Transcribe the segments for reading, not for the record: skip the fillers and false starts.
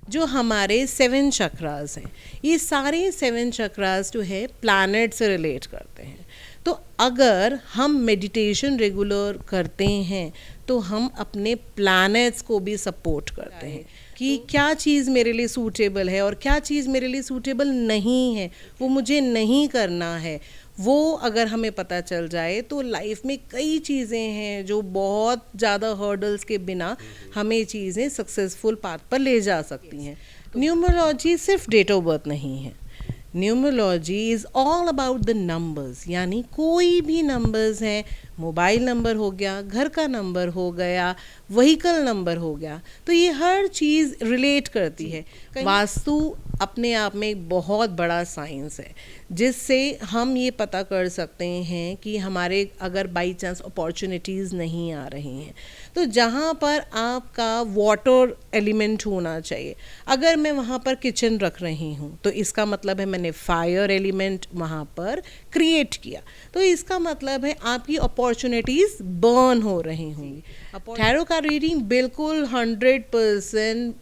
जो हमारे 7 चक्रास हैं, ये सारे 7 चक्रास जो है प्लैनेट से रिलेट करते हैं। तो अगर हम मेडिटेशन रेगुलर करते हैं तो हम अपने प्लैनेट्स को भी सपोर्ट करते हैं कि क्या चीज़ मेरे लिए सूटेबल है और क्या चीज़ मेरे लिए सूटेबल नहीं है, वो मुझे नहीं करना है। वो अगर हमें पता चल जाए तो लाइफ में कई चीज़ें हैं जो बहुत ज़्यादा हर्डल्स के बिना हमें चीज़ें सक्सेसफुल पाथ पर ले जा सकती हैं। न्यूमरोलॉजी सिर्फ डेट ऑफ बर्थ नहीं है। Numerology is all about the numbers, यानी कोई भी नंबर्स हैं, मोबाइल नंबर हो गया, घर का नंबर हो गया, व्हीकल नंबर हो गया, तो ये हर चीज़ रिलेट करती है। वास्तु अपने आप में एक बहुत बड़ा साइंस है जिससे हम ये पता कर सकते हैं कि हमारे अगर बाई चांस अपॉर्चुनिटीज़ नहीं आ रही हैं तो जहाँ पर आपका वाटर एलिमेंट होना चाहिए, अगर मैं वहाँ पर किचन रख रही हूँ तो इसका मतलब है मैंने फायर एलिमेंट वहाँ पर क्रिएट किया, तो इसका मतलब है आपकी अपॉर्चुनिटीज़ बर्न हो रही होंगी। टैरो का रीडिंग बिल्कुल 100%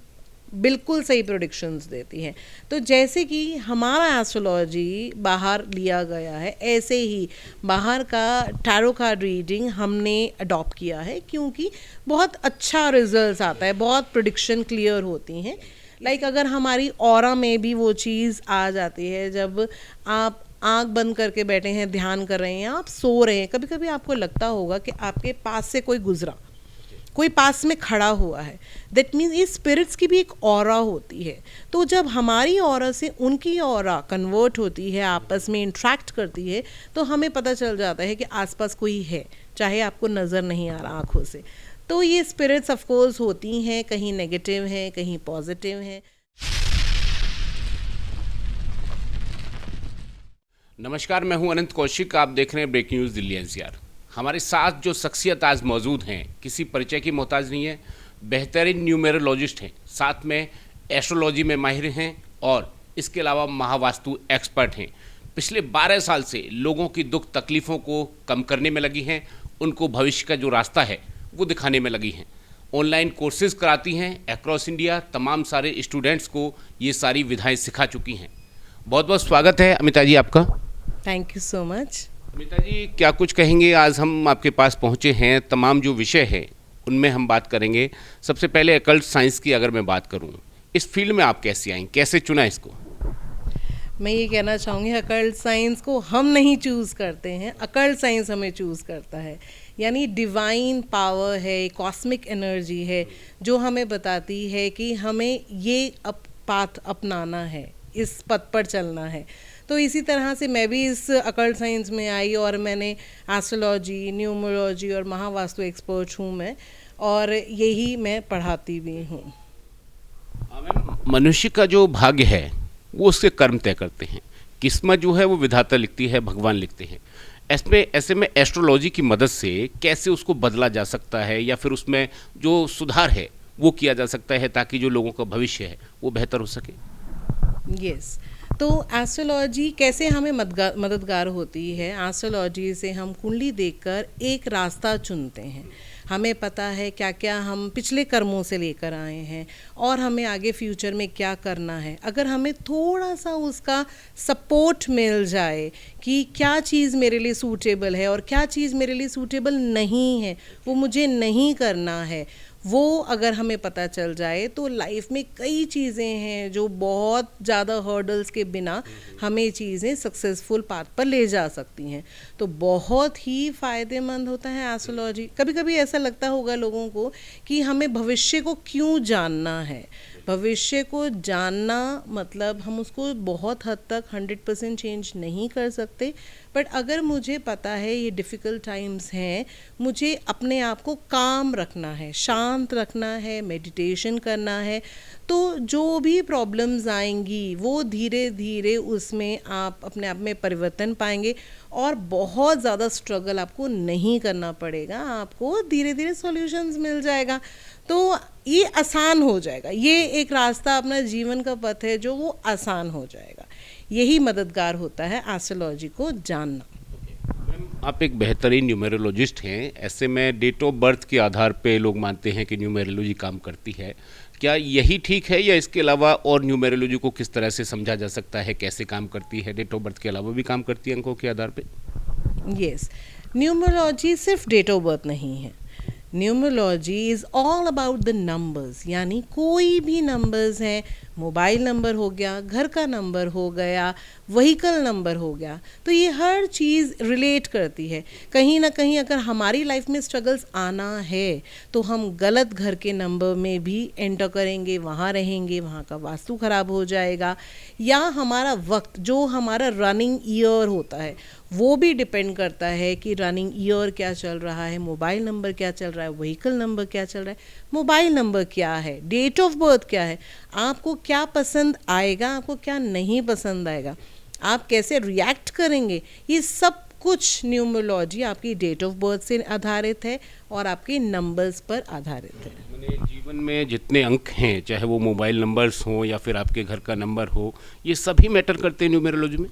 बिल्कुल सही प्रोडिक्शंस देती है। तो जैसे कि हमारा एस्ट्रोलॉजी बाहर लिया गया है, ऐसे ही बाहर का टैरो कार्ड रीडिंग हमने अडॉप्ट किया है क्योंकि बहुत अच्छा रिजल्ट्स आता है, बहुत प्रोडिक्शन क्लियर होती हैं। लाइक अगर हमारी ऑरा में भी वो चीज़ आ जाती है, जब आप आँख बंद करके बैठे हैं, ध्यान कर रहे हैं, आप सो रहे हैं, कभी कभी आपको लगता होगा कि आपके पास से कोई गुजरा, कोई पास में खड़ा हुआ है, दैट मीन्स ये स्पिरिट्स की भी एक ऑरा होती है। तो जब हमारी ऑरा से उनकी ऑरा कन्वर्ट होती है, आपस में इंट्रैक्ट करती है, तो हमें पता चल जाता है कि आसपास कोई है, चाहे आपको नज़र नहीं आ रहा आँखों से। तो ये स्पिरिट्स ऑफ कोर्स होती हैं, कहीं नेगेटिव हैं, कहीं पॉजिटिव हैं। नमस्कार, मैं हूं अनंत कौशिक। आप देख रहे हैं ब्रेकिंग न्यूज़ दिल्ली एनसीआर। हमारे साथ जो शख्सियत आज मौजूद हैं किसी परिचय की मोहताज नहीं है, बेहतरीन न्यूमेरोलॉजिस्ट हैं, साथ में एस्ट्रोलॉजी में माहिर हैं और इसके अलावा महावास्तु एक्सपर्ट हैं। पिछले 12 साल से लोगों की दुख तकलीफ़ों को कम करने में लगी हैं, उनको भविष्य का जो रास्ता है वो दिखाने में लगी हैं। ऑनलाइन कोर्सेज कराती हैं अक्रॉस इंडिया, तमाम सारे स्टूडेंट्स को ये सारी विधाएँ सिखा चुकी हैं। बहुत बहुत स्वागत है अमिता जी आपका। Thank you so much. Amita ji, क्या कुछ कहेंगे? आज हम आपके पास पहुंचे हैं, तमाम जो विषय है उनमें हम बात करेंगे। सबसे पहले अकल्ट साइंस की अगर मैं बात करूं, इस फील्ड में आप कैसे आई, कैसे चुना इसको? मैं ये कहना चाहूँगी अकल्ट साइंस को हम नहीं चूज़ करते हैं, अकल्ट साइंस हमें चूज़ करता है। यानी डिवाइन पावर है, कॉस्मिक एनर्जी है जो हमें बताती है कि हमें ये पाथ अपनाना है, इस पथ पर चलना है। तो इसी तरह से मैं भी इस अकल्ट साइंस में आई और मैंने एस्ट्रोलॉजी, न्यूमरोलॉजी और महावास्तु एक्सपर्ट हूँ मैं, और यही मैं पढ़ाती भी हूँ। मनुष्य का जो भाग्य है वो उसके कर्म तय करते हैं, किस्मत जो है वो विधाता लिखती है, भगवान लिखते हैं। ऐसे में एस्ट्रोलॉजी की मदद से कैसे उसको बदला जा सकता है या फिर उसमें जो सुधार है वो किया जा सकता है ताकि जो लोगों का भविष्य है वो बेहतर हो सके? यस, तो एस्ट्रोलॉजी कैसे हमें मददगार होती है? एस्ट्रोलॉजी से हम कुंडली देखकर एक रास्ता चुनते हैं, हमें पता है क्या क्या हम पिछले कर्मों से लेकर आए हैं और हमें आगे फ्यूचर में क्या करना है। अगर हमें थोड़ा सा उसका सपोर्ट मिल जाए कि क्या चीज़ मेरे लिए सूटेबल है और क्या चीज़ मेरे लिए सूटेबल नहीं है, वो मुझे नहीं करना है, वो अगर हमें पता चल जाए तो लाइफ में कई चीज़ें हैं जो बहुत ज़्यादा हर्डल्स के बिना हमें चीज़ें सक्सेसफुल पाथ पर ले जा सकती हैं। तो बहुत ही फ़ायदेमंद होता है एस्ट्रोलॉजी। कभी कभी ऐसा लगता होगा लोगों को कि हमें भविष्य को क्यों जानना है। भविष्य को जानना मतलब हम उसको बहुत हद तक 100% चेंज नहीं कर सकते, बट अगर मुझे पता है ये डिफ़िकल्ट टाइम्स हैं, मुझे अपने आप को काम रखना है, शांत रखना है, मेडिटेशन करना है, तो जो भी प्रॉब्लम्स आएंगी वो धीरे धीरे उसमें आप अपने आप में परिवर्तन पाएंगे और बहुत ज़्यादा स्ट्रगल आपको नहीं करना पड़ेगा, आपको धीरे धीरे सॉल्यूशंस मिल जाएगा। तो ये आसान हो जाएगा, ये एक रास्ता अपना जीवन का पथ है जो वो आसान हो जाएगा। यही मददगार होता है एस्ट्रोलॉजी को जानना। आप एक बेहतरीन न्यूमेरोलॉजिस्ट हैं, ऐसे में डेट ऑफ बर्थ के आधार पे लोग मानते हैं कि न्यूमेरोलॉजी काम करती है। क्या यही ठीक है या इसके अलावा और न्यूमेरोलॉजी को किस तरह से समझा जा सकता है, कैसे काम करती है? डेट ऑफ बर्थ के अलावा भी काम करती है अंकों के आधार पे? यस, न्यूमरोलॉजी सिर्फ डेट ऑफ बर्थ नहीं है। Numerology is all about the numbers, यानी कोई भी नंबर्स हैं, मोबाइल नंबर हो गया, घर का नंबर हो गया, व्हीकल नंबर हो गया, तो ये हर चीज़ रिलेट करती है। कहीं ना कहीं अगर हमारी लाइफ में स्ट्रगल्स आना है तो हम गलत घर के नंबर में भी एंटर करेंगे, वहाँ रहेंगे, वहाँ का वास्तु खराब हो जाएगा, या हमारा वक्त जो हमारा रनिंग ईयर होता है वो भी डिपेंड करता है कि रनिंग ईयर क्या चल रहा है, मोबाइल नंबर क्या चल रहा है, व्हीकल नंबर क्या चल रहा है, मोबाइल नंबर क्या है, डेट ऑफ बर्थ क्या है, आपको क्या पसंद आएगा, आपको क्या नहीं पसंद आएगा, आप कैसे रिएक्ट करेंगे, ये सब कुछ न्यूमरोलॉजी आपकी डेट ऑफ बर्थ से आधारित है और आपके नंबर्स पर आधारित है। मैंने जीवन में जितने अंक हैं, चाहे वो मोबाइल नंबर्स हों या फिर आपके घर का नंबर हो, ये सभी मैटर करते हैं न्यूमेरोलॉजी में?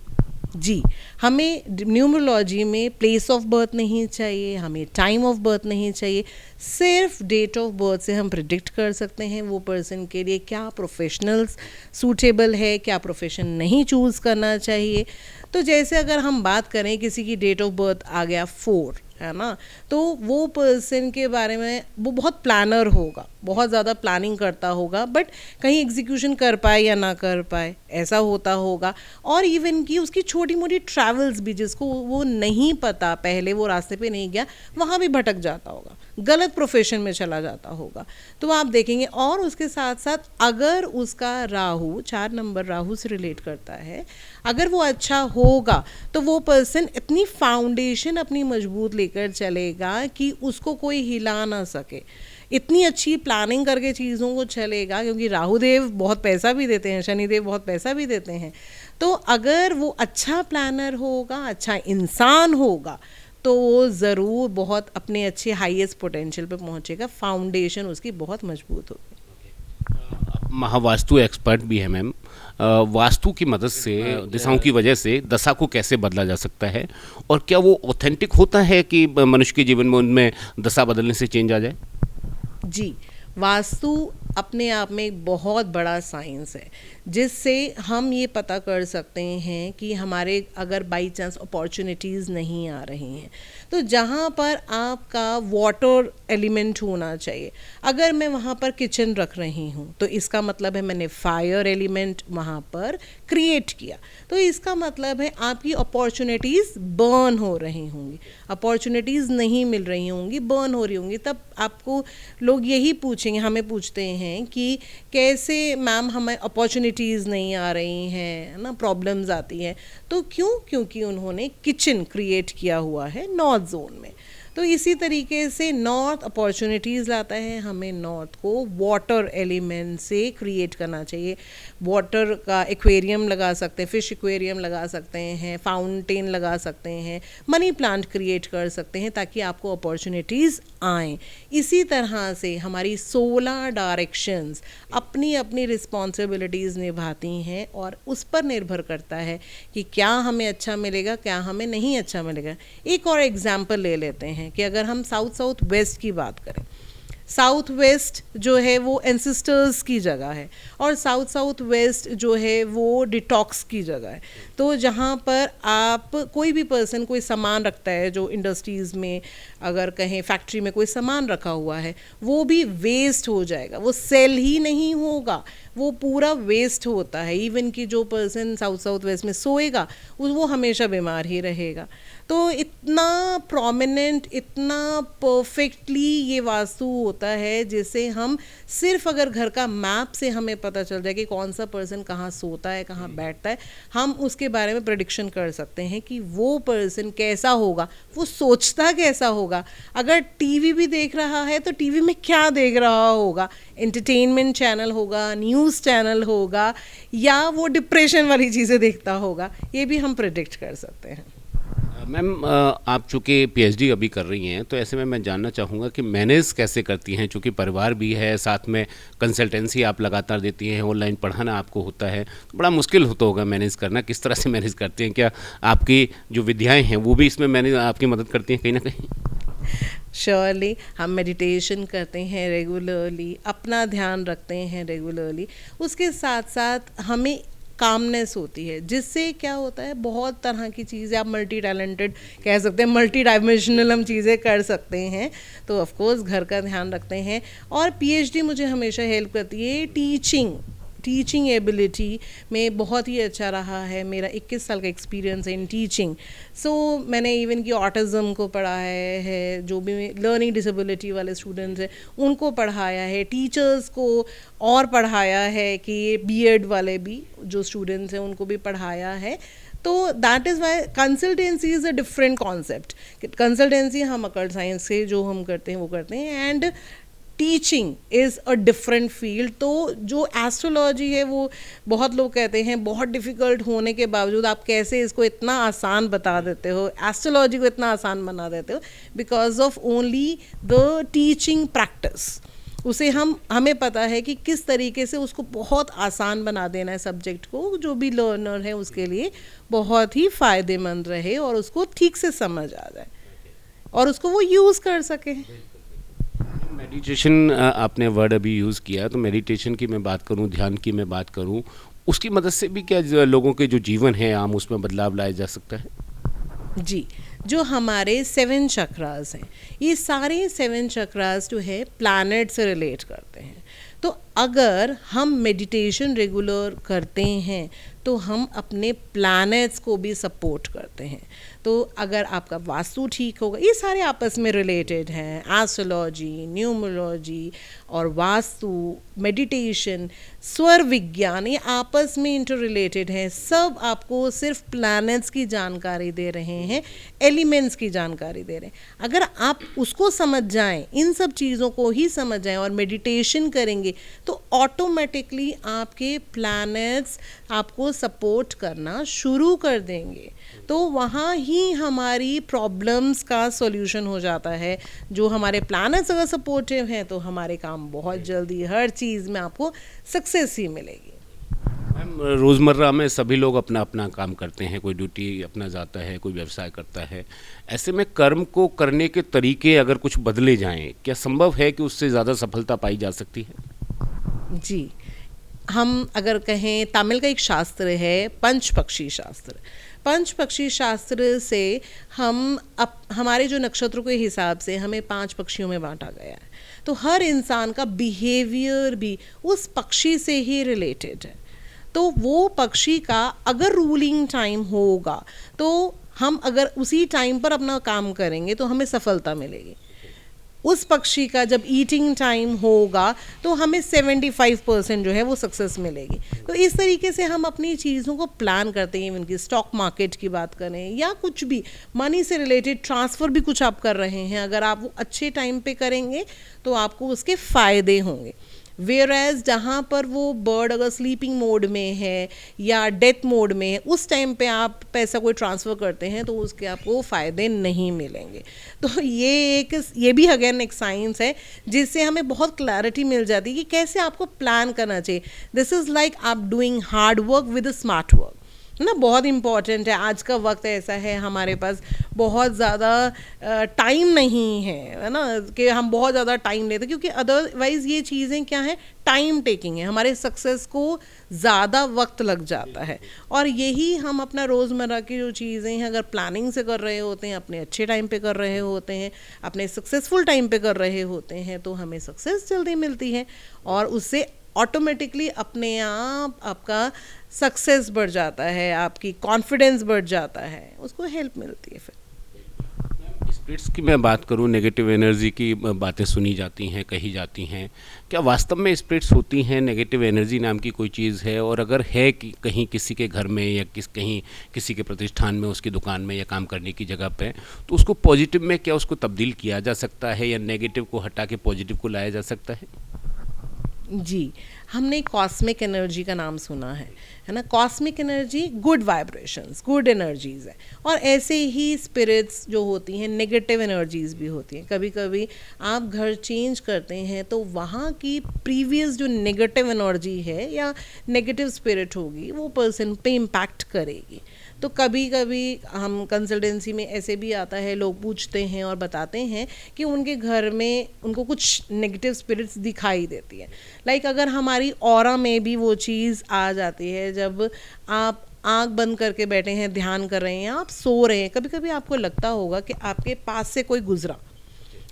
जी, हमें न्यूमरोलॉजी में प्लेस ऑफ बर्थ नहीं चाहिए, हमें टाइम ऑफ बर्थ नहीं चाहिए, सिर्फ डेट ऑफ बर्थ से हम प्रिडिक्ट कर सकते हैं वो पर्सन के लिए क्या प्रोफेशनल्स सूटेबल है, क्या प्रोफेशन नहीं चूज़ करना चाहिए। तो जैसे अगर हम बात करें किसी की डेट ऑफ बर्थ आ गया 4, है ना, तो वो पर्सन के बारे में वो बहुत प्लानर होगा, बहुत ज़्यादा प्लानिंग करता होगा, बट कहीं एग्जीक्यूशन कर पाए या ना कर पाए ऐसा होता होगा। और इवन कि उसकी छोटी मोटी ट्रैवल्स भी, जिसको वो नहीं पता, पहले वो रास्ते पे नहीं गया, वहाँ भी भटक जाता होगा, गलत प्रोफेशन में चला जाता होगा। तो आप देखेंगे, और उसके साथ साथ अगर उसका राहु 4 नंबर राहु से रिलेट करता है, अगर वो अच्छा होगा तो वो पर्सन इतनी फाउंडेशन अपनी मजबूत लेकर चलेगा कि उसको कोई हिला ना सके, इतनी अच्छी प्लानिंग करके चीज़ों को चलेगा, क्योंकि राहु देव बहुत पैसा भी देते हैं, शनिदेव बहुत पैसा भी देते हैं। तो अगर वो अच्छा प्लानर होगा, अच्छा इंसान होगा, तो वो ज़रूर बहुत अपने अच्छे हाईएस्ट पोटेंशियल पे पहुंचेगा, फाउंडेशन उसकी बहुत मजबूत होगी। महावास्तु एक्सपर्ट भी है मैम, वास्तु की मदद से, दिशाओं की वजह से दशा को कैसे बदला जा सकता है, और क्या वो ऑथेंटिक होता है कि मनुष्य के जीवन में उनमें दशा बदलने से चेंज आ जाए? जी, वास्तु अपने आप में एक बहुत बड़ा साइंस है, जिससे हम ये पता कर सकते हैं कि हमारे अगर बाई चांस अपॉर्चुनिटीज़ नहीं आ रही हैं, तो जहाँ पर आपका वाटर एलिमेंट होना चाहिए, अगर मैं वहाँ पर किचन रख रही हूँ तो इसका मतलब है मैंने फायर एलिमेंट वहाँ पर क्रिएट किया, तो इसका मतलब है आपकी अपॉर्चुनिटीज़ बर्न हो रही होंगी, अपॉर्चुनिटीज़ नहीं मिल रही होंगी, बर्न हो रही होंगी। तब आपको लोग यही पूछेंगे, हमें पूछते हैं कि कैसे मैम हमें अपॉर्चुनिटीज़ नहीं आ रही हैं, ना प्रॉब्लम्स आती हैं, तो क्योंकि उन्होंने किचन क्रिएट किया हुआ है नॉर्थ जोन में। तो इसी तरीके से नॉर्थ अपॉर्चुनिटीज़ लाता है, हमें नॉर्थ को वाटर एलिमेंट से क्रिएट करना चाहिए। वाटर का एक्वेरियम लगा सकते हैं, फिश एक्वेरियम लगा सकते हैं, फाउंटेन लगा सकते हैं, मनी प्लांट क्रिएट कर सकते हैं, ताकि आपको अपॉर्चुनिटीज़ आएँ। इसी तरह से हमारी 16 डायरेक्शंस अपनी अपनी रिस्पॉन्सिबिलिटीज़ निभाती हैं, और उस पर निर्भर करता है कि क्या हमें अच्छा मिलेगा, क्या हमें नहीं अच्छा मिलेगा। एक और एग्जाम्पल ले लेते हैं कि अगर हम साउथ वेस्ट की बात करें, साउथ वेस्ट जो है वो एंसेस्टर्स की जगह है, और साउथ वेस्ट जो है वो डिटॉक्स की जगह है। तो जहाँ पर आप कोई भी पर्सन कोई सामान रखता है, जो इंडस्ट्रीज़ में अगर कहें फैक्ट्री में कोई सामान रखा हुआ है, वो भी वेस्ट हो जाएगा, वो सेल ही नहीं होगा, वो पूरा वेस्ट होता है। इवन कि जो पर्सन साउथ वेस्ट में सोएगा वो हमेशा बीमार ही रहेगा। तो इतना प्रोमिनेंट, इतना परफेक्टली ये वास्तु होता है, जिससे हम सिर्फ अगर घर का मैप से हमें पता चल जाए कि कौन सा पर्सन कहाँ सोता है, कहाँ बैठता है, हम उसके बारे में प्रेडिक्शन कर सकते हैं कि वो पर्सन कैसा होगा, वो सोचता कैसा होगा। अगर टीवी भी देख रहा है तो टीवी में क्या देख रहा होगा, एंटरटेनमेंट चैनल होगा, न्यूज़ चैनल होगा, या वो डिप्रेशन वाली चीज़ें देखता होगा, ये भी हम प्रेडिक्ट कर सकते हैं। मैम, आप चूँकि पीएचडी अभी कर रही हैं, तो ऐसे में मैं जानना चाहूँगा कि मैनेज कैसे करती हैं, चूँकि परिवार भी है, साथ में कंसल्टेंसी आप लगातार देती हैं, ऑनलाइन पढ़ाना आपको होता है, तो बड़ा मुश्किल होता होगा मैनेज करना। किस तरह से मैनेज करती हैं? क्या आपकी जो विद्याएं हैं वो भी इसमें मैनेज आपकी मदद करती हैं कहीं ना कहीं? श्योरली हम मेडिटेशन करते हैं रेगुलरली, अपना ध्यान रखते हैं रेगुलरली, उसके साथ साथ हमें कामनेस होती है, जिससे क्या होता है बहुत तरह की चीज़ें आप मल्टी टैलेंटेड कह सकते हैं, मल्टी डायमेंशनल हम चीज़ें कर सकते हैं। तो ऑफ कोर्स घर का ध्यान रखते हैं। और पीएचडी मुझे हमेशा हेल्प करती है टीचिंग एबिलिटी में बहुत ही अच्छा रहा है। मेरा 21 साल का एक्सपीरियंस है इन टीचिंग। सो मैंने इवन कि ऑटिज़म को पढ़ाया है, जो भी लर्निंग डिसेबिलिटी वाले स्टूडेंट्स हैं उनको पढ़ाया है, टीचर्स को और पढ़ाया है कि बीएड वाले भी जो स्टूडेंट्स हैं उनको भी पढ़ाया है। तो that is why consultancy is a different concept. Consultancy हम अकल्ट साइंस से जो हम करते हैं वो करते हैं, and teaching is a different field. तो जो एस्ट्रोलॉजी है वो बहुत लोग कहते हैं बहुत डिफ़िकल्ट होने के बावजूद आप कैसे इसको इतना आसान बता देते हो, एस्ट्रोलॉजी को इतना आसान बना देते हो, because of only the teaching practice. उसे हमें पता है कि किस तरीके से उसको बहुत आसान बना देना है सब्जेक्ट को, जो भी लर्नर है उसके लिए बहुत ही फ़ायदेमंद रहे और उसको ठीक से समझ आ जाए और उसको वो यूज़ कर सके। मेडिटेशन आपने वर्ड अभी यूज़ किया, तो मेडिटेशन की मैं बात करूं, ध्यान की मैं बात करूं, उसकी मदद से भी क्या लोगों के जो जीवन है आम उसमें बदलाव लाया जा सकता है? जी, जो हमारे 7 चक्रास हैं, ये सारे 7 चक्रास जो है प्लैनेट से रिलेट करते हैं। तो अगर हम मेडिटेशन रेगुलर करते हैं तो हम अपने प्लैनेट्स को भी सपोर्ट करते हैं। तो अगर आपका वास्तु ठीक होगा, ये सारे आपस में रिलेटेड हैं, एस्ट्रोलॉजी, न्यूमरोलॉजी और वास्तु, मेडिटेशन, स्वर विज्ञान, ये आपस में इंटर रिलेटेड हैं। सब आपको सिर्फ प्लैनेट्स की जानकारी दे रहे हैं, एलिमेंट्स की जानकारी दे रहे हैं। अगर आप उसको समझ जाएं, इन सब चीज़ों को ही समझ जाएं और मेडिटेशन करेंगे तो ऑटोमेटिकली आपके प्लैनेट्स आपको सपोर्ट करना शुरू कर देंगे। तो वहाँ ही हमारी प्रॉब्लम्स का सॉल्यूशन हो जाता है। जो हमारे प्लैनेट्स अगर सपोर्टिव हैं तो हमारे काम बहुत जल्दी, हर चीज़ में आपको सक्सेस ही मिलेगी। मैम, रोज़मर्रा में सभी लोग अपना अपना काम करते हैं, कोई ड्यूटी अपना जाता है, कोई व्यवसाय करता है। ऐसे में कर्म को करने के तरीके अगर कुछ बदले जाएं, क्या संभव है कि उससे ज़्यादा सफलता पाई जा सकती है? जी, हम अगर कहें, तमिल का एक शास्त्र है पंचपक्षी शास्त्र। पंचपक्षी शास्त्र से हमारे जो नक्षत्रों के हिसाब से हमें 5 पक्षियों में बांटा गया है। तो हर इंसान का बिहेवियर भी उस पक्षी से ही रिलेटेड है। तो वो पक्षी का अगर रूलिंग टाइम होगा तो हम अगर उसी टाइम पर अपना काम करेंगे तो हमें सफलता मिलेगी। उस पक्षी का जब ईटिंग टाइम होगा तो हमें 75% जो है वो सक्सेस मिलेगी। तो इस तरीके से हम अपनी चीज़ों को प्लान करते हैं। इवन की स्टॉक मार्केट की बात करें या कुछ भी मनी से रिलेटेड ट्रांसफ़र भी कुछ आप कर रहे हैं, अगर आप वो अच्छे टाइम पे करेंगे तो आपको उसके फ़ायदे होंगे। वेयरएज जहाँ पर वो बर्ड अगर स्लीपिंग मोड में है या डेथ मोड में है, उस टाइम पे आप पैसा कोई ट्रांसफ़र करते हैं तो उसके आपको फ़ायदे नहीं मिलेंगे। तो ये भी अगेन एक साइंस है जिससे हमें बहुत क्लैरिटी मिल जाती है कि कैसे आपको प्लान करना चाहिए। दिस इज़ लाइक आप doing hard work with smart work, है ना, बहुत इम्पॉर्टेंट है। आज का वक्त ऐसा है, हमारे पास बहुत ज़्यादा टाइम नहीं है ना, कि हम बहुत ज़्यादा टाइम लेते, क्योंकि अदरवाइज़ ये चीज़ें क्या है, टाइम टेकिंग है, हमारे सक्सेस को ज़्यादा वक्त लग जाता है। और यही हम अपना रोज़मर्रा की जो चीज़ें हैं अगर प्लानिंग से कर रहे होते हैं, अपने अच्छे टाइम पे कर रहे होते हैं, अपने सक्सेसफुल टाइम पे कर रहे होते हैं, तो हमें सक्सेस जल्दी मिलती है और उससे ऑटोमेटिकली अपने आप आपका सक्सेस बढ़ जाता है, आपकी कॉन्फिडेंस बढ़ जाता है, उसको हेल्प मिलती है। फिर स्पिरिट्स की मैं बात करूं, नेगेटिव एनर्जी की बातें सुनी जाती हैं, कही जाती हैं। क्या वास्तव में स्पिरिट्स होती हैं? नेगेटिव एनर्जी नाम की कोई चीज़ है? और अगर है कि कहीं किसी के घर में या कहीं किसी के प्रतिष्ठान में, उसकी दुकान में या काम करने की जगह पे, तो उसको पॉजिटिव में क्या उसको तब्दील किया जा सकता है या नेगेटिव को हटा के पॉजिटिव को लाया जा सकता है? जी, हमने कॉस्मिक एनर्जी का नाम सुना है ना। Cosmic energy good vibrations, good energies है। और ऐसे ही स्पिरिट्स जो होती हैं नेगेटिव एनर्जीज़ भी होती हैं। कभी कभी आप घर चेंज करते हैं तो वहाँ की प्रीवियस जो नेगेटिव एनर्जी है या नेगेटिव स्पिरिट होगी वो पर्सन पे इम्पैक्ट करेगी। तो कभी कभी हम कंसल्टेंसी में ऐसे भी आता है, लोग पूछते हैं और बताते हैं कि उनके घर में उनको कुछ नेगेटिव स्पिरिट्स दिखाई देती है। लाइक अगर हमारी ऑरा में भी वो चीज़ आ जाती है, जब आप आंख बंद करके बैठे हैं, ध्यान कर रहे हैं, आप सो रहे हैं, कभी कभी आपको लगता होगा कि आपके पास से कोई गुजरा,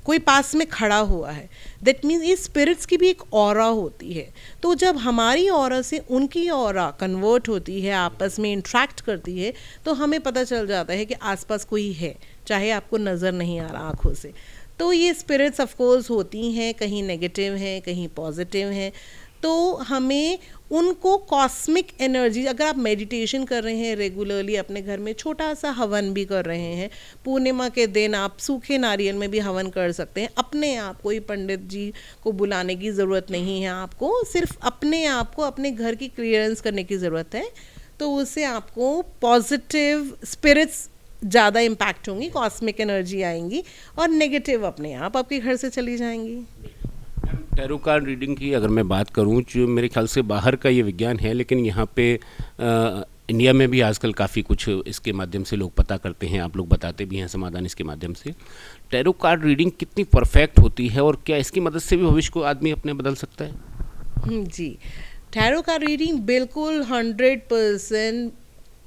कोई पास में खड़ा हुआ है। दैट मीन्स ये स्पिरिट्स की भी एक ऑरा होती है। तो जब हमारी ऑरा से उनकी ऑरा कन्वर्ट होती है, आपस में इंट्रैक्ट करती है, तो हमें पता चल जाता है कि आसपास कोई है, चाहे आपको नज़र नहीं आ रहा आँखों से। तो ये स्पिरिट्स ऑफ कोर्स होती हैं, कहीं नेगेटिव हैं, कहीं पॉजिटिव हैं। तो हमें उनको कॉस्मिक एनर्जी, अगर आप मेडिटेशन कर रहे हैं रेगुलरली, अपने घर में छोटा सा हवन भी कर रहे हैं, पूर्णिमा के दिन आप सूखे नारियल में भी हवन कर सकते हैं अपने आप। कोई पंडित जी को बुलाने की ज़रूरत नहीं है, आपको सिर्फ अपने आप को, अपने घर की क्लियरेंस करने की ज़रूरत है। तो उससे आपको पॉजिटिव स्पिरिट्स ज़्यादा इम्पैक्ट होंगी, कॉस्मिक एनर्जी आएंगी, और नेगेटिव अपने आप आपके घर से चली जाएंगी। टैरो कार्ड रीडिंग की अगर मैं बात करूं, जो मेरे ख्याल से बाहर का ये विज्ञान है, लेकिन यहाँ पे इंडिया में भी आजकल काफ़ी कुछ इसके माध्यम से लोग पता करते हैं, आप लोग बताते भी हैं समाधान इसके माध्यम से। टैरो कार्ड रीडिंग कितनी परफेक्ट होती है और क्या इसकी मदद से भी भविष्य को आदमी अपने बदल सकता है? जी, टैरो कार्ड रीडिंग बिल्कुल 100%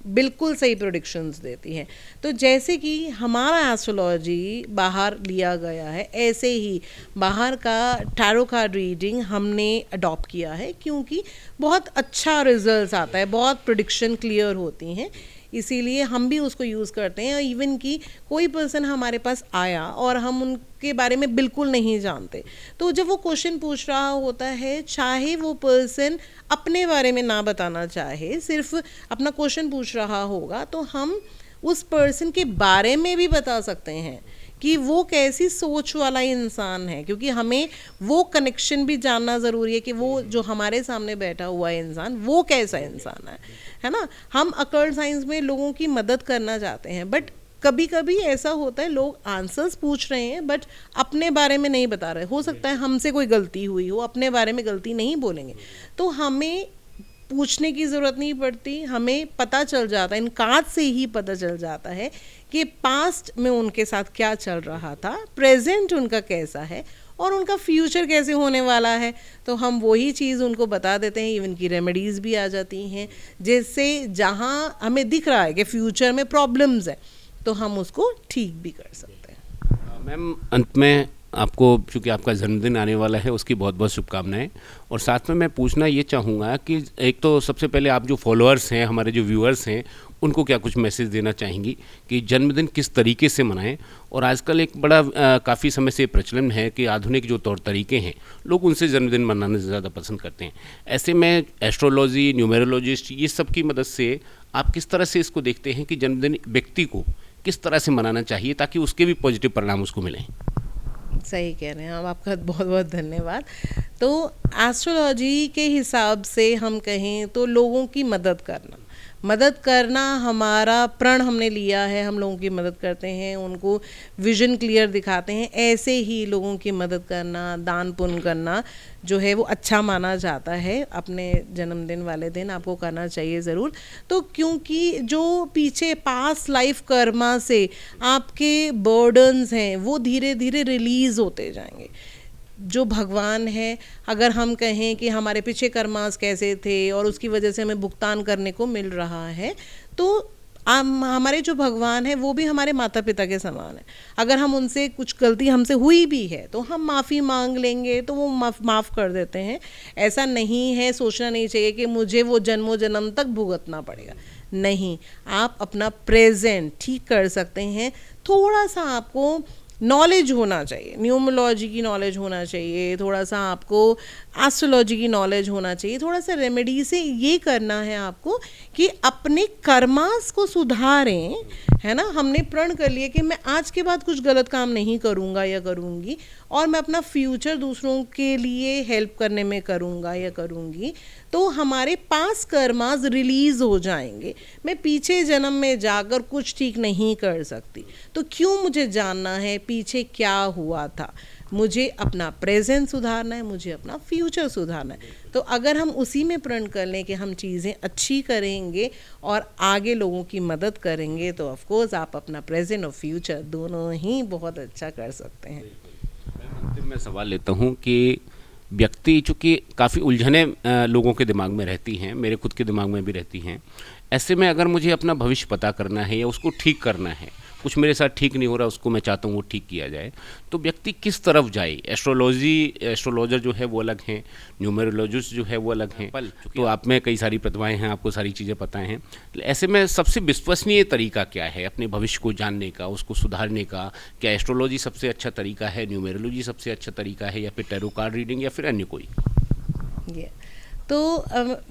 बिल्कुल सही प्रेडिक्शंस देती हैं। तो जैसे कि हमारा एस्ट्रोलॉजी बाहर लिया गया है, ऐसे ही बाहर का टैरो कार्ड रीडिंग हमने अडॉप्ट किया है, क्योंकि बहुत अच्छा रिजल्ट्स आता है, बहुत प्रेडिक्शन क्लियर होती हैं, इसीलिए हम भी उसको यूज़ करते हैं। इवन कि कोई पर्सन हमारे पास आया और हम उनके बारे में बिल्कुल नहीं जानते, तो जब वो क्वेश्चन पूछ रहा होता है, चाहे वो पर्सन अपने बारे में ना बताना चाहे, सिर्फ अपना क्वेश्चन पूछ रहा होगा, तो हम उस पर्सन के बारे में भी बता सकते हैं कि वो कैसी सोच वाला इंसान है, क्योंकि हमें वो कनेक्शन भी जानना ज़रूरी है कि वो जो हमारे सामने बैठा हुआ इंसान वो कैसा इंसान है ना। हम अकल्ट साइंस में लोगों की मदद करना चाहते हैं, बट कभी कभी ऐसा होता है लोग आंसर्स पूछ रहे हैं बट अपने बारे में नहीं बता रहे। हो सकता है हमसे कोई गलती हुई हो, अपने बारे में गलती नहीं बोलेंगे, तो हमें पूछने की ज़रूरत नहीं पड़ती, हमें पता चल जाता है, इन कार्ड से ही पता चल जाता है कि पास्ट में उनके साथ क्या चल रहा था, प्रेजेंट उनका कैसा है और उनका फ्यूचर कैसे होने वाला है। तो हम वही चीज़ उनको बता देते हैं। इवन की रेमेडीज़ भी आ जाती हैं, जिससे जहाँ हमें दिख रहा है कि फ्यूचर में प्रॉब्लम्स है, तो हम उसको ठीक भी कर सकते हैं। मैम, अंत में आपको, चूँकि आपका जन्मदिन आने वाला है, उसकी बहुत बहुत शुभकामनाएं। और साथ में मैं पूछना ये चाहूँगा कि एक तो सबसे पहले आप जो फॉलोअर्स हैं, हमारे जो व्यूअर्स हैं, उनको क्या कुछ मैसेज देना चाहेंगी कि जन्मदिन किस तरीके से मनाएं। और आजकल एक बड़ा काफ़ी समय से प्रचलन है कि आधुनिक जो तौर तरीके हैं, लोग उनसे जन्मदिन मनाना ज़्यादा पसंद करते हैं। ऐसे में एस्ट्रोलॉजी, न्यूमेरोलॉजिस्ट, ये सब की मदद से आप किस तरह से इसको देखते हैं कि जन्मदिन व्यक्ति को किस तरह से मनाना चाहिए ताकि उसके भी पॉजिटिव परिणाम उसको मिलें? सही कह रहे हैं आप, आपका बहुत बहुत धन्यवाद। तो एस्ट्रोलॉजी के हिसाब से हम कहें तो लोगों की मदद करना हमारा प्रण हमने लिया है। हम लोगों की मदद करते हैं, उनको विजन क्लियर दिखाते हैं। ऐसे ही लोगों की मदद करना, दान पुण्य करना जो है वो अच्छा माना जाता है। अपने जन्मदिन वाले दिन आपको करना चाहिए ज़रूर। तो क्योंकि जो पीछे पास्ट लाइफ कर्मा से आपके बर्डन्स हैं वो धीरे धीरे रिलीज़ होते जाएंगे। जो भगवान है, अगर हम कहें कि हमारे पीछे कर्मास कैसे थे और उसकी वजह से हमें भुगतान करने को मिल रहा है, तो हमारे जो भगवान है वो भी हमारे माता पिता के समान है। अगर हम उनसे कुछ गलती हमसे हुई भी है तो हम माफ़ी मांग लेंगे तो वो माफ़ कर देते हैं। ऐसा नहीं है, सोचना नहीं चाहिए कि मुझे वो जन्मों जन्म तक भुगतना पड़ेगा। नहीं, आप अपना प्रेजेंट ठीक कर सकते हैं। थोड़ा सा आपको नॉलेज होना चाहिए, न्यूमरोलॉजी की नॉलेज होना चाहिए, थोड़ा सा आपको एस्ट्रोलॉजी की नॉलेज होना चाहिए, थोड़ा सा रेमेडी से ये करना है आपको कि अपने कर्मास को सुधारें, है ना, हमने प्रण कर लिया कि मैं आज के बाद कुछ गलत काम नहीं करूँगा या करूँगी, और मैं अपना फ्यूचर दूसरों के लिए हेल्प करने में करूँगा या करूँगी, तो हमारे पास कर्मास रिलीज हो जाएंगे। मैं पीछे जन्म में जाकर कुछ ठीक नहीं कर सकती, तो क्यों मुझे जानना है पीछे क्या हुआ था। मुझे अपना प्रेजेंट सुधारना है, मुझे अपना फ्यूचर सुधारना है। तो अगर हम उसी में प्रण कर लें कि हम चीज़ें अच्छी करेंगे और आगे लोगों की मदद करेंगे, तो ऑफ कोर्स आप अपना प्रेजेंट और फ्यूचर दोनों ही बहुत अच्छा कर सकते हैं। अंतिम में सवाल लेता हूँ कि व्यक्ति चूँकि काफ़ी उलझने लोगों के दिमाग में रहती हैं, मेरे खुद के दिमाग में भी रहती हैं, ऐसे में अगर मुझे अपना भविष्य पता करना है या उसको ठीक करना है, कुछ मेरे साथ ठीक नहीं हो रहा, उसको मैं चाहता हूँ वो ठीक किया जाए, तो व्यक्ति किस तरफ जाए। एस्ट्रोलॉजर जो है वो अलग हैं, न्यूमेरोलॉजिस्ट जो है वो अलग हैं, तो आप में कई सारी प्रतिभाएं हैं, आपको सारी चीज़ें पता हैं। ऐसे में सबसे विश्वसनीय तरीका क्या है अपने भविष्य को जानने का, उसको सुधारने का? क्या एस्ट्रोलॉजी सबसे अच्छा तरीका है, न्यूमेरोलॉजी सबसे अच्छा तरीका है, या फिर टैरो कार्ड रीडिंग, या फिर अन्य कोई? तो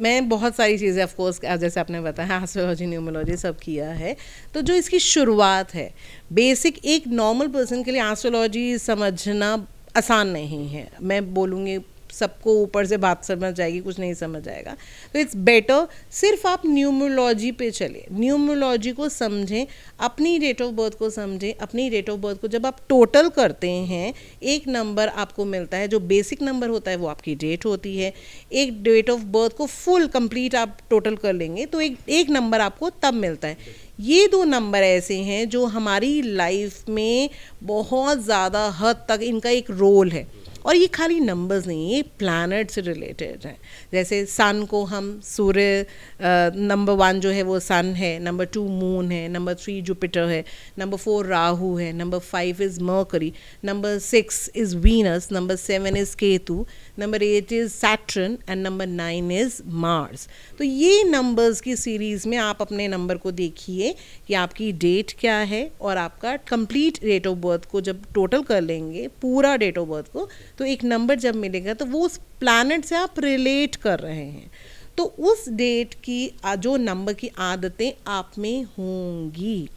मैं बहुत सारी चीज़ें ऑफ कोर्स जैसे आपने बताया एस्ट्रोलॉजी न्यूमरोलॉजी सब किया है। तो जो इसकी शुरुआत है बेसिक, एक नॉर्मल पर्सन के लिए एस्ट्रोलॉजी समझना आसान नहीं है। मैं बोलूँगी सबको ऊपर से बात समझ जाएगी, कुछ नहीं समझ आएगा। तो इट्स बेटर सिर्फ आप न्यूमरोलॉजी पे चले, न्यूमरोलॉजी को समझें, अपनी डेट ऑफ बर्थ को समझें। अपनी डेट ऑफ बर्थ को जब आप टोटल करते हैं, एक नंबर आपको मिलता है, जो बेसिक नंबर होता है वो आपकी डेट होती है। एक डेट ऑफ बर्थ को फुल कंप्लीट आप टोटल कर लेंगे तो एक नंबर आपको तब मिलता है। ये दो नंबर ऐसे हैं जो हमारी लाइफ में बहुत ज़्यादा हद तक इनका एक रोल है। और ये खाली नंबर्स नहीं, ये प्लैनेट से रिलेटेड है। जैसे सन को हम सूर्य, नंबर 1 जो है वो सन है, नंबर 2 मून है, नंबर 3 जुपिटर है, नंबर 4 राहु है, number 5 is mercury, number 6 is Venus, number 7 is Ketu, number 8 is Saturn and number 9 is Mars. तो ये नंबर्स की सीरीज़ में आप अपने नंबर को देखिए कि आपकी डेट क्या है, और आपका कंप्लीट डेट ऑफ बर्थ को जब टोटल कर लेंगे, पूरा डेट ऑफ बर्थ को, तो एक नंबर जब मिलेगा तो वो उस प्लैनेट से आप रिलेट कर रहे हैं। तो उस डेट की जो नंबर की आदतें आप में होंगी।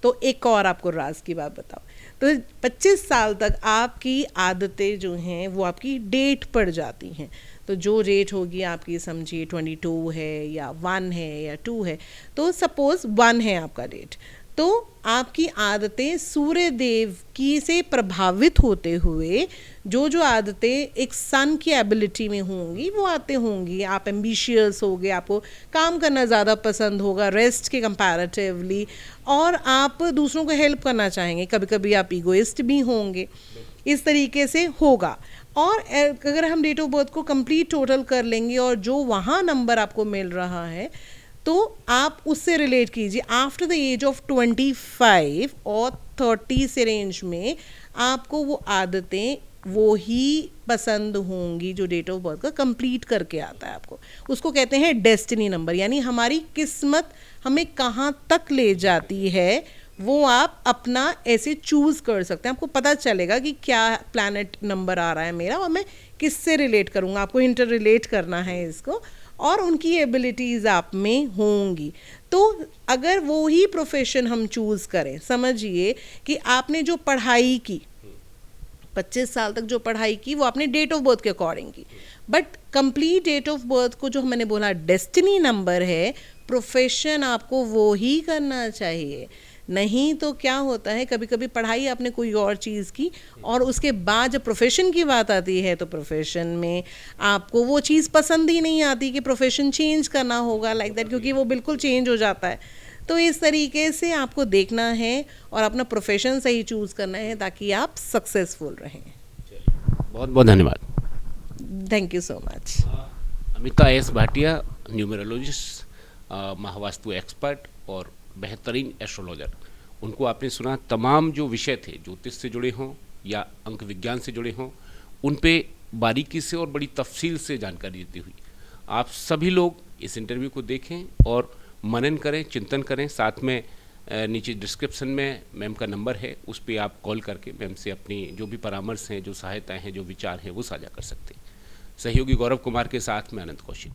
तो एक और आपको राज की बात बताओ, तो 25 साल तक आपकी आदतें जो हैं वो आपकी डेट पड़ जाती हैं। तो जो डेट होगी आपकी, समझिए 22 है या 1 है या 2 है, तो सपोज 1 है आपका डेट, तो आपकी आदतें सूर्य देव की से प्रभावित होते हुए जो आदतें एक सन की एबिलिटी में होंगी वो आते होंगी। आप एम्बिशियस होगे, आपको काम करना ज़्यादा पसंद होगा रेस्ट के कंपैरेटिवली, और आप दूसरों को हेल्प करना चाहेंगे। कभी कभी आप ईगोइस्ट भी होंगे, इस तरीके से होगा। और अगर हम डेट ऑफ बर्थ को कंप्लीट टोटल कर लेंगे और जो वहाँ नंबर आपको मिल रहा है, तो आप उससे रिलेट कीजिए। आफ्टर द एज ऑफ 25 और 30 से रेंज में आपको वो आदतें वो ही पसंद होंगी जो डेट ऑफ बर्थ का कंप्लीट करके आता है आपको। उसको कहते हैं डेस्टिनी नंबर, यानी हमारी किस्मत हमें कहाँ तक ले जाती है वो आप अपना ऐसे चूज़ कर सकते हैं। आपको पता चलेगा कि क्या प्लैनेट नंबर आ रहा है मेरा और मैं किससे रिलेट करूँगा। आपको इंटर रिलेट करना है इसको, और उनकी एबिलिटीज़ आप में होंगी। तो अगर वो ही प्रोफेशन हम चूज़ करें, समझिए कि आपने जो पढ़ाई की 25 साल तक जो पढ़ाई की वो आपने डेट ऑफ बर्थ के अकॉर्डिंग की, but complete date of birth को जो मैंने बोला डेस्टिनी नंबर है, प्रोफेशन आपको वो ही करना चाहिए। नहीं तो क्या होता है, कभी कभी पढ़ाई आपने कोई और चीज़ की और उसके बाद जब प्रोफेशन की बात आती है तो प्रोफेशन में आपको वो चीज़ पसंद ही नहीं आती कि प्रोफेशन चेंज करना होगा लाइक दैट, क्योंकि वो बिल्कुल चेंज हो जाता है। तो इस तरीके से आपको देखना है और अपना प्रोफेशन सही चूज़ करना है ताकि आप सक्सेसफुल रहें। बहुत बहुत धन्यवाद। Thank you so much. Amita S Bhatia, numerologist, Mahavastu expert और बेहतरीन एस्ट्रोलॉजर। उनको आपने सुना, तमाम जो विषय थे ज्योतिष से जुड़े हों या अंक विज्ञान से जुड़े हों, उन पे बारीकी से और बड़ी तफसील से जानकारी देती हुई। आप सभी लोग इस इंटरव्यू को देखें और मनन करें, चिंतन करें। साथ में नीचे डिस्क्रिप्शन में मैम का नंबर है, उस पर आप कॉल करके मैम से अपनी जो भी परामर्श हैं, जो सहायताएँ हैं, जो विचार हैं वो साझा कर सकते हैं। सहयोगी गौरव कुमार के साथ मैं अनंत कौशिक।